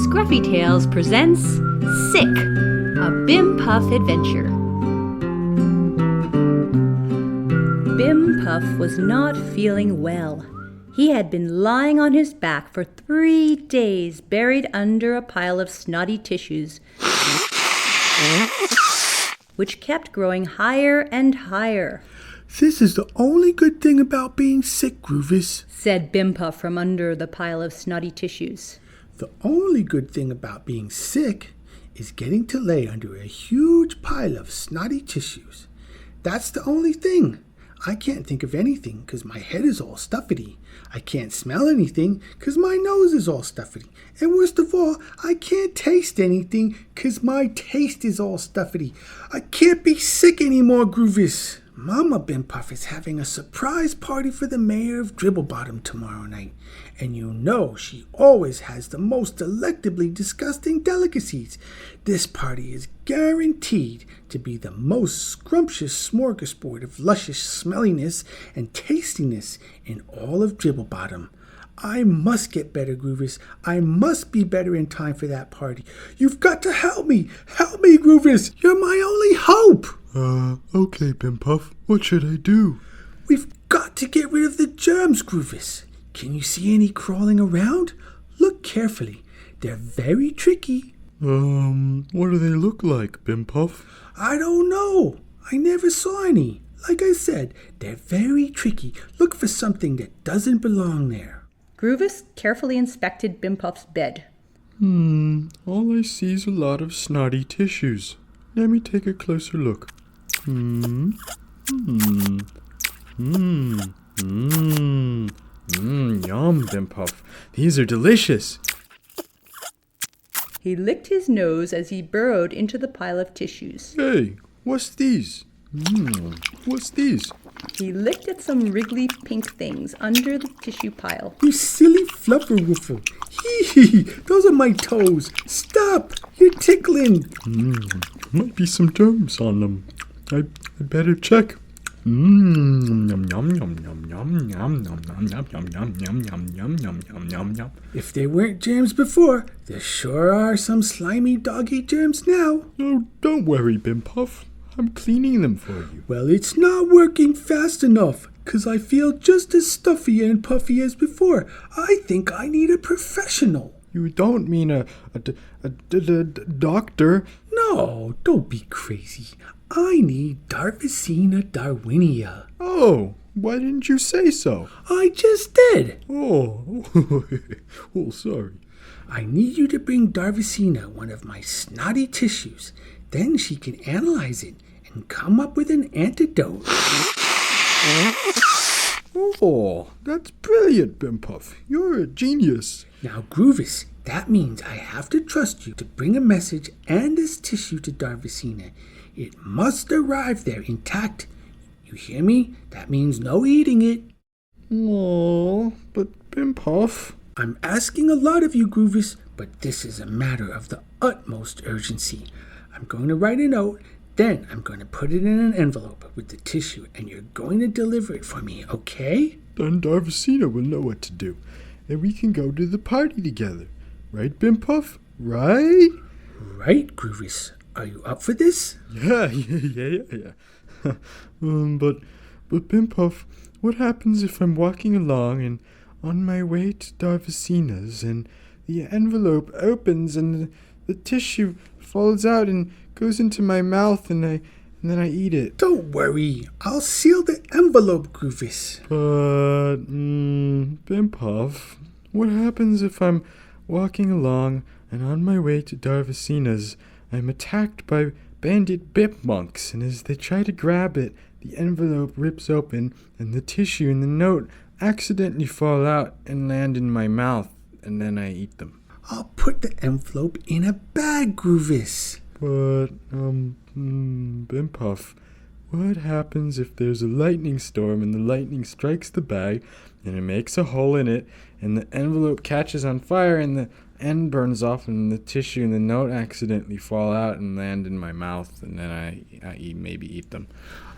Scruffy Tales presents Sick, a Bim Puff adventure. Bim Puff was not feeling well. He had been lying on his back for 3 days, buried under a pile of snotty tissues, which kept growing higher and higher. "This is the only good thing about being sick, Groovis," said Bim Puff from under the pile of snotty tissues. "The only good thing about being sick is getting to lay under a huge pile of snotty tissues. That's the only thing. I can't think of anything because my head is all stuffity. I can't smell anything because my nose is all stuffity. And worst of all, I can't taste anything because my taste is all stuffity. I can't be sick anymore, Groovis. Mama Bim Puff is having a surprise party for the mayor of Dribblebottom tomorrow night. And you know she always has the most delectably disgusting delicacies. This party is guaranteed to be the most scrumptious smorgasbord of luscious smelliness and tastiness in all of Dribblebottom. I must get better, Groovis. I must be better in time for that party. You've got to help me. Help me, Groovis. You're my only hope." Okay, Bim Puff. What should I do?" "We've got to get rid of the germs, Groovis. Can you see any crawling around? Look carefully. They're very tricky." What do they look like, Bim Puff?" "I don't know. I never saw any. Like I said, they're very tricky. Look for something that doesn't belong there." Groovis carefully inspected Bim Puff's bed. All I see is a lot of snotty tissues. Let me take a closer look. Yum, Bim Puff. These are delicious. He licked his nose as he burrowed into the pile of tissues. Hey, what's these? What's these? He licked at some wriggly pink things under the tissue pile. "You silly fluffer-woofer. Hee, those are my toes. Stop. You're tickling." Might be some germs on them. I'd better check. If there weren't germs before, there sure are some slimy dog-eat germs now. Oh, don't worry, Bim Puff. I'm cleaning them for you. "Well, it's not working fast enough, 'cause I feel just as stuffy and puffy as before. I think I need a professional." You don't mean a doctor? "No, don't be crazy. I need Darvicina darwinia." Oh, why didn't you say so? "I just did." Oh, oh, sorry. "I need you to bring Darvicina one of my snotty tissues. Then she can analyze it and come up with an antidote." Oh, that's brilliant, Bim Puff. You're a genius. "Now, Groovis, that means I have to trust you to bring a message and this tissue to Darvicina. It must arrive there intact. You hear me? That means no eating it." Oh, but Bim Puff. "I'm asking a lot of you, Groovis, but this is a matter of the utmost urgency. I'm going to write a note, then I'm going to put it in an envelope with the tissue, and you're going to deliver it for me, okay?" Then Darvicina will know what to do, and we can go to the party together. Right, Bim Puff? Right? "Right, Groovis. Are you up for this?" Yeah. But Bim Puff, what happens if I'm walking along and on my way to Darvicina's and the envelope opens and the tissue falls out and goes into my mouth and then I eat it? "Don't worry. I'll seal the envelope, Groovis." But, Bim Puff, what happens if I'm walking along and on my way to Darvicina's I'm attacked by bandit bipmunks, and as they try to grab it, the envelope rips open and the tissue and the note accidentally fall out and land in my mouth, and then I eat them? "I'll put the envelope in a bag, Groovis." But, Bim Puff, what happens if there's a lightning storm and the lightning strikes the bag and it makes a hole in it and the envelope catches on fire and the end burns off and the tissue and the note accidentally fall out and land in my mouth, and then I maybe eat them?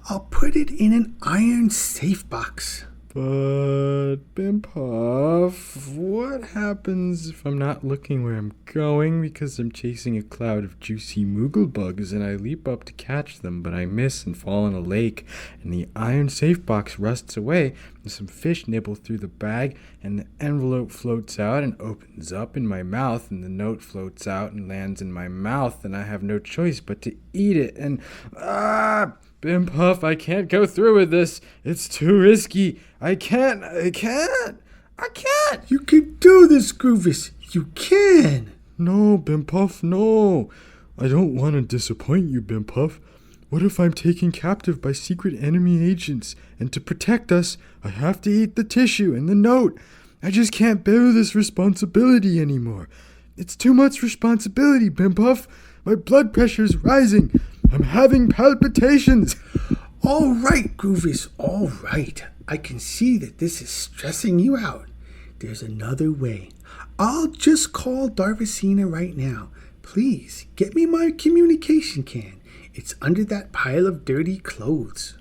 "I'll put it in an iron safe box." But, Bimpuff, what happens if I'm not looking where I'm going because I'm chasing a cloud of juicy moogle bugs and I leap up to catch them, but I miss and fall in a lake, and the iron safe box rusts away, and some fish nibble through the bag, and the envelope floats out and opens up in my mouth, and the note floats out and lands in my mouth, and I have no choice but to eat it, and Bimpuff, I can't go through with this. It's too risky. I can't. You can do this, Groovis. You can. No, Bimpuff, no. I don't want to disappoint you, Bimpuff. What if I'm taken captive by secret enemy agents, and to protect us, I have to eat the tissue and the note? I just can't bear this responsibility anymore. It's too much responsibility, Bimpuff. My blood pressure's rising. I'm having palpitations. All right, Groovis, all right. I can see that this is stressing you out. There's another way. I'll just call Darvasina right now. Please, get me my communication can. It's under that pile of dirty clothes.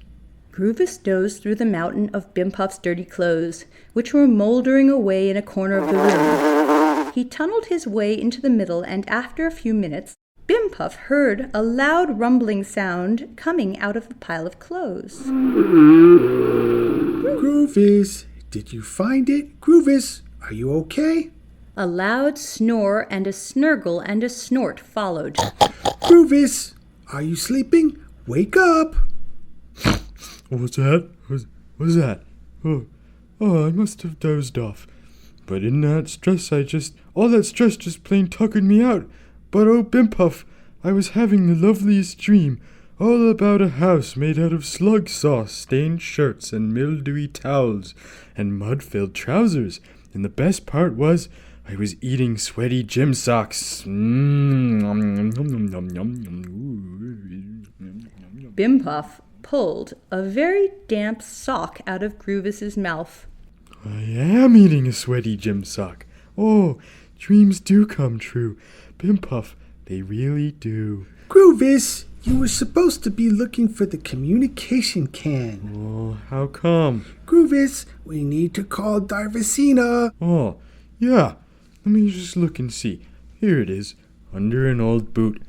Groovis dozed through the mountain of Bimpuff's dirty clothes, which were moldering away in a corner of the room. He tunneled his way into the middle, and after a few minutes, Bimpuff heard a loud rumbling sound coming out of the pile of clothes. Groovis, did you find it? Groovis, are you okay? A loud snore and a snurgle and a snort followed. Groovis, are you sleeping? Wake up! What's that? What's that? Oh, I must have dozed off. But in that stress, all that stress just plain tuckered me out. But oh, Bimpuff, I was having the loveliest dream, all about a house made out of slug sauce, stained shirts, and mildewy towels, and mud-filled trousers. And the best part was, I was eating sweaty gym socks. Bimpuff pulled a very damp sock out of Groovis's mouth. I am eating a sweaty gym sock. Oh, dreams do come true. Bimpuff, they really do. Groovis, you were supposed to be looking for the communication can. Oh, how come? Groovis, we need to call Darvasina. Oh, yeah. Let me just look and see. Here it is, under an old boot.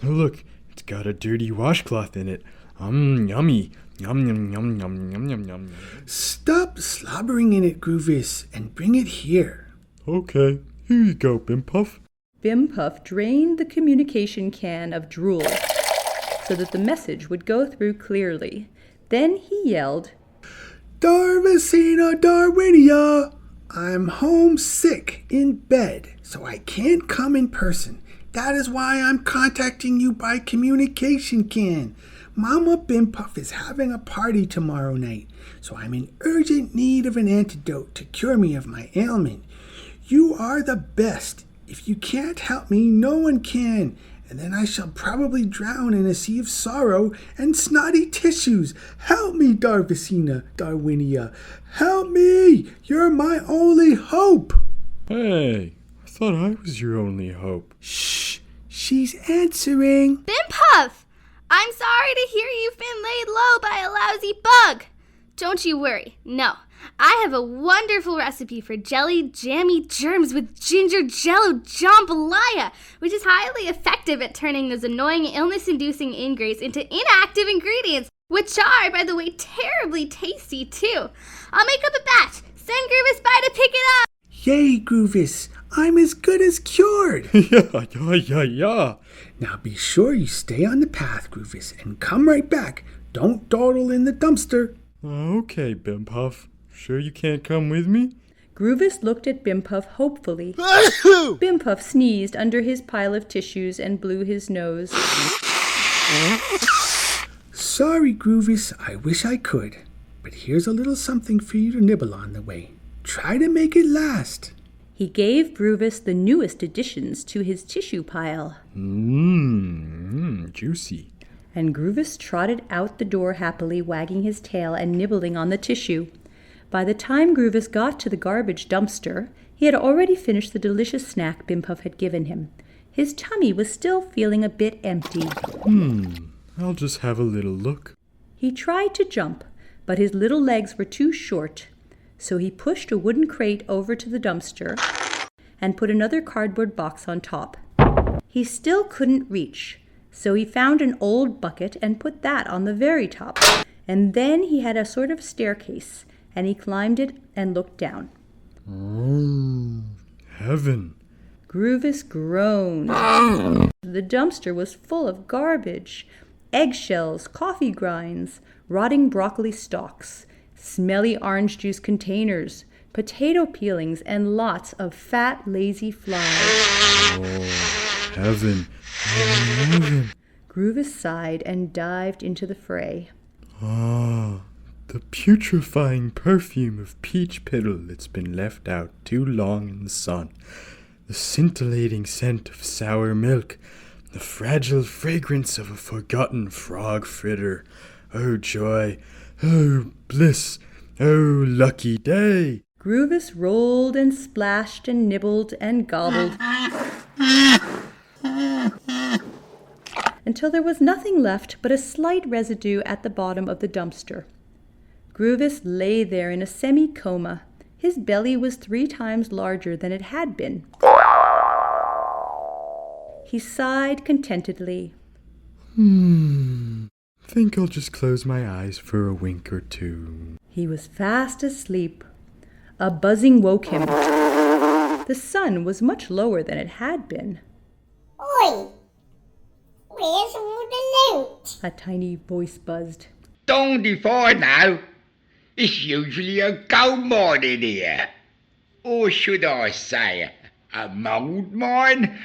Oh, look, it's got a dirty washcloth in it. Yummy. Yum, yum, yum, yum, yum, yum, yum. Stop slobbering in it, Groovis, and bring it here. Okay, here you go, Bimpuff. Bimpuff drained the communication can of drool so that the message would go through clearly. Then he yelled, Darvasina Darwinia, I'm homesick in bed, so I can't come in person. That is why I'm contacting you by communication can. Mama Bimpuff is having a party tomorrow night, so I'm in urgent need of an antidote to cure me of my ailment. You are the best. If you can't help me, no one can, and then I shall probably drown in a sea of sorrow and snotty tissues. Help me, Darvasina Darwinia. Help me! You're my only hope. Hey, I thought I was your only hope. Shh, she's answering. Bimpuff! I'm sorry to hear you've been laid low by a lousy bug. Don't you worry. No, I have a wonderful recipe for jelly jammy germs with ginger jello jambalaya, which is highly effective at turning those annoying illness-inducing ingrates into inactive ingredients, which are, by the way, terribly tasty too. I'll make up a batch. Send Groovis by to pick it up. Yay, Groovis, I'm as good as cured. Yeah. Now be sure you stay on the path, Groovis, and come right back. Don't dawdle in the dumpster. Okay, Bimpuff. Sure you can't come with me? Groovis looked at Bimpuff hopefully. Bimpuff sneezed under his pile of tissues and blew his nose. Sorry, Groovis, I wish I could. But here's a little something for you to nibble on the way. Try to make it last. He gave Groovis the newest additions to his tissue pile. Juicy. And Groovis trotted out the door happily, wagging his tail and nibbling on the tissue. By the time Groovis got to the garbage dumpster, he had already finished the delicious snack Bimpuff had given him. His tummy was still feeling a bit empty. I'll just have a little look. He tried to jump, but his little legs were too short. So he pushed a wooden crate over to the dumpster and put another cardboard box on top. He still couldn't reach, so he found an old bucket and put that on the very top. And then he had a sort of staircase, and he climbed it and looked down. Heaven. Groovis groaned. The dumpster was full of garbage. Eggshells, coffee grinds, rotting broccoli stalks, smelly orange juice containers, potato peelings, and lots of fat, lazy flies. Oh, heaven. Heaven. Groovis sighed and dived into the fray. Ah, the putrefying perfume of peach piddle that's been left out too long in the sun. The scintillating scent of sour milk. The fragile fragrance of a forgotten frog fritter. Oh, joy. Oh, bliss. Oh, lucky day. Groovis rolled and splashed and nibbled and gobbled until there was nothing left but a slight residue at the bottom of the dumpster. Groovis lay there in a semi-coma. His belly was 3 times larger than it had been. He sighed contentedly. Think I'll just close my eyes for a wink or two. He was fast asleep. A buzzing woke him. The sun was much lower than it had been. Oi! Where's all the loot? A tiny voice buzzed. Don't if I know. It's usually a gold mine in here. Or should I say, a mould mine?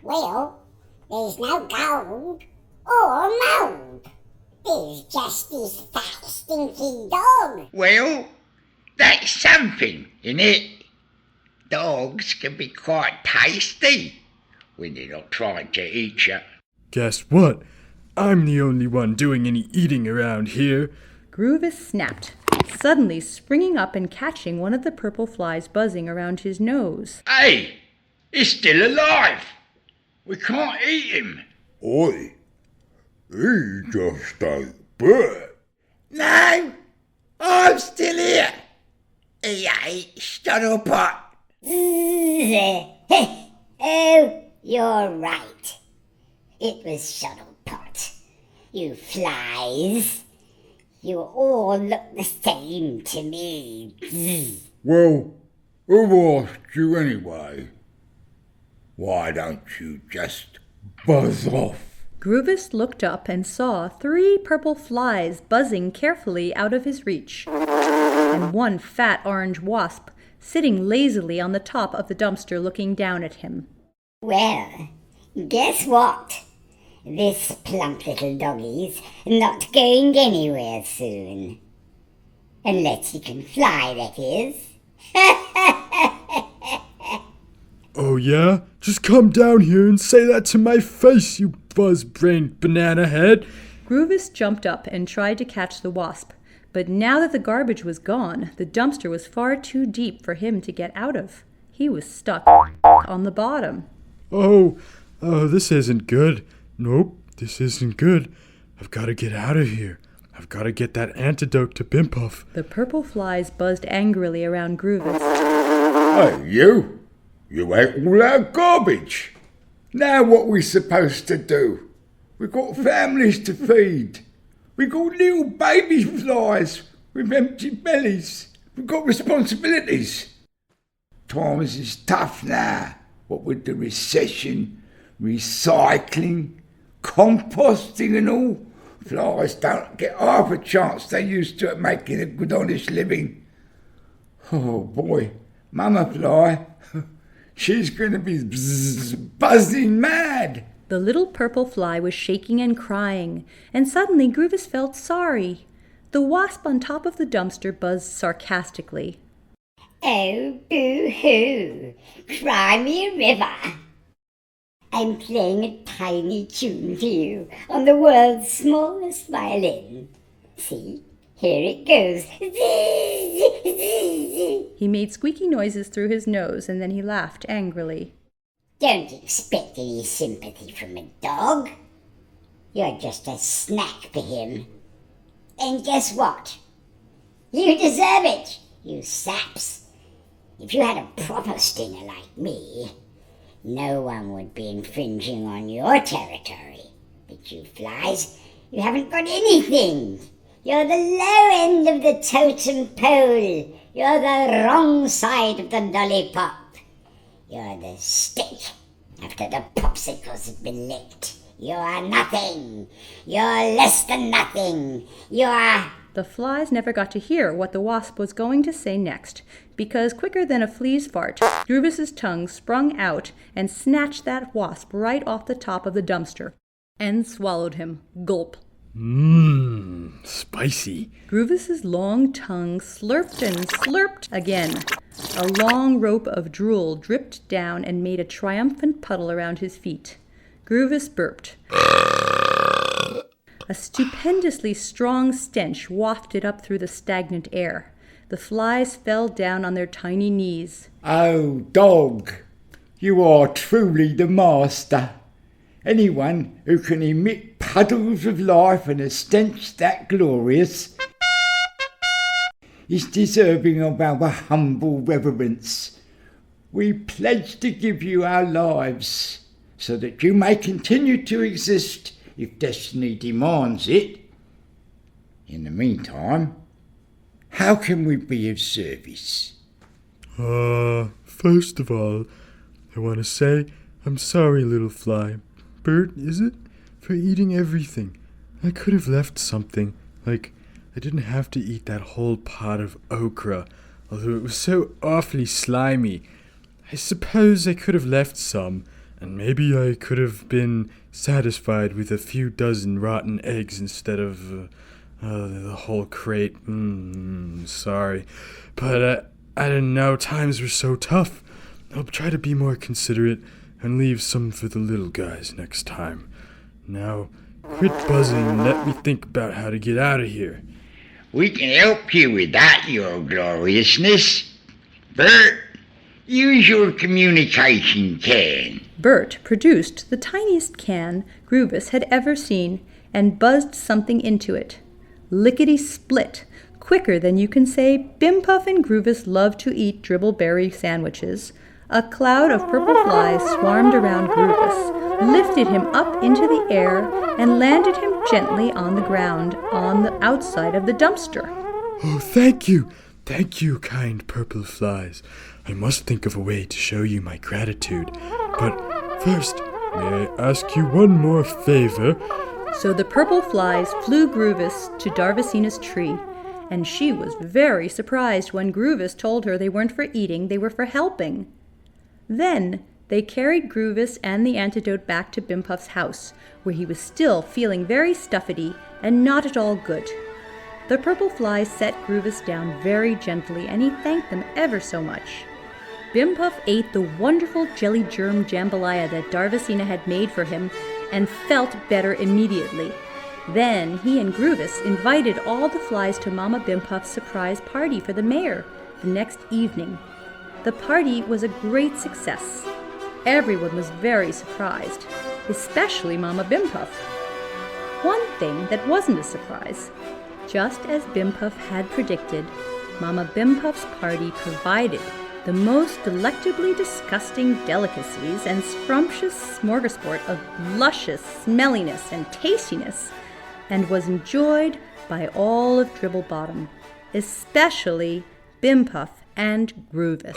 Well, there's no gold or mould. There's just this fat, stinky dog. Well, that's something, innit? Dogs can be quite tasty when they're not trying to eat you. Guess what? I'm the only one doing any eating around here. Groovis snapped, suddenly springing up and catching one of the purple flies buzzing around his nose. Hey, he's still alive. We can't eat him. Oi, he just ain't bleh. No, I'm still here. He ain't Scuttlepot. Oh, you're right. It was Shuttlepot. You flies. You all look the same to me. Well, who asked you anyway? Why don't you just buzz off? Groovis looked up and saw 3 purple flies buzzing carefully out of his reach, and one fat orange wasp sitting lazily on the top of the dumpster looking down at him. Well, guess what? This plump little doggie's not going anywhere soon. Unless he can fly, that is. Oh yeah? Just come down here and say that to my face, you buzz-brained banana head. Groovis jumped up and tried to catch the wasp, but now that the garbage was gone, the dumpster was far too deep for him to get out of. He was stuck on the bottom. Oh, this isn't good. Nope, this isn't good. I've got to get out of here. I've got to get that antidote to Bimpuff. The purple flies buzzed angrily around Groovis. Hey, you! You ate all our garbage. Now what we supposed to do? We've got families to feed. We've got little baby flies with empty bellies. We've got responsibilities. Times is tough now, what with the recession, recycling, composting and all. Flies don't get half a chance they used to at making a good honest living. Oh boy, Mama Fly, she's going to be buzzing mad. The little purple fly was shaking and crying, and suddenly Groovis felt sorry. The wasp on top of the dumpster buzzed sarcastically. Oh, boo-hoo! Cry me a river. I'm playing a tiny tune for you on the world's smallest violin. See? Here it goes. He made squeaky noises through his nose, and then he laughed angrily. Don't expect any sympathy from a dog. You're just a snack for him. And guess what? You deserve it, you saps. If you had a proper stinger like me, no one would be infringing on your territory. But you flies, you haven't got anything. You're the low end of the totem pole. You're the wrong side of the lollipop. You're the stick after the popsicles have been licked. You are nothing. You're less than nothing. You are... The flies never got to hear what the wasp was going to say next, because quicker than a flea's fart, Groovis's tongue sprung out and snatched that wasp right off the top of the dumpster and swallowed him. Gulp. Spicy. Groovis's long tongue slurped and slurped again. A long rope of drool dripped down and made a triumphant puddle around his feet. Groovis burped. A stupendously strong stench wafted up through the stagnant air. The flies fell down on their tiny knees. Oh, dog, you are truly the master. Anyone who can emit puddles of life and a stench that glorious is deserving of our humble reverence. We pledge to give you our lives so that you may continue to exist if destiny demands it. In the meantime, how can we be of service? First of all, I want to say I'm sorry, little fly. Bert, is it? For eating everything. I could have left something. Like, I didn't have to eat that whole pot of okra, although it was so awfully slimy. I suppose I could have left some, and maybe I could have been satisfied with a few dozen rotten eggs instead of the whole crate. Sorry. But I didn't know times were so tough. I'll try to be more considerate and leave some for the little guys next time. Now, quit buzzing and let me think about how to get out of here. We can help you with that, your gloriousness. Bert, use your communication can. Bert produced the tiniest can Groovis had ever seen and buzzed something into it. Lickety-split, quicker than you can say Bimpuff and Groovis love to eat dribbleberry sandwiches. A cloud of purple flies swarmed around Groovis, lifted him up into the air, and landed him gently on the ground on the outside of the dumpster. Oh, thank you! Thank you, kind purple flies. I must think of a way to show you my gratitude. But first, may I ask you one more favor? So the purple flies flew Groovis to Darvasina's tree, and she was very surprised when Groovis told her they weren't for eating, they were for helping. Then they carried Groovis and the antidote back to Bimpuff's house, where he was still feeling very stuffedy and not at all good. The purple flies set Groovis down very gently, and he thanked them ever so much. Bimpuff ate the wonderful jelly germ jambalaya that Darvasina had made for him and felt better immediately. Then he and Groovis invited all the flies to Mama Bimpuff's surprise party for the mayor the next evening. The party was a great success. Everyone was very surprised, especially Mama Bimpuff. One thing that wasn't a surprise. Just as Bimpuff had predicted, Mama Bimpuff's party provided the most delectably disgusting delicacies and scrumptious smorgasbord of luscious smelliness and tastiness, and was enjoyed by all of Dribblebottom, especially Bimpuff and Groovis.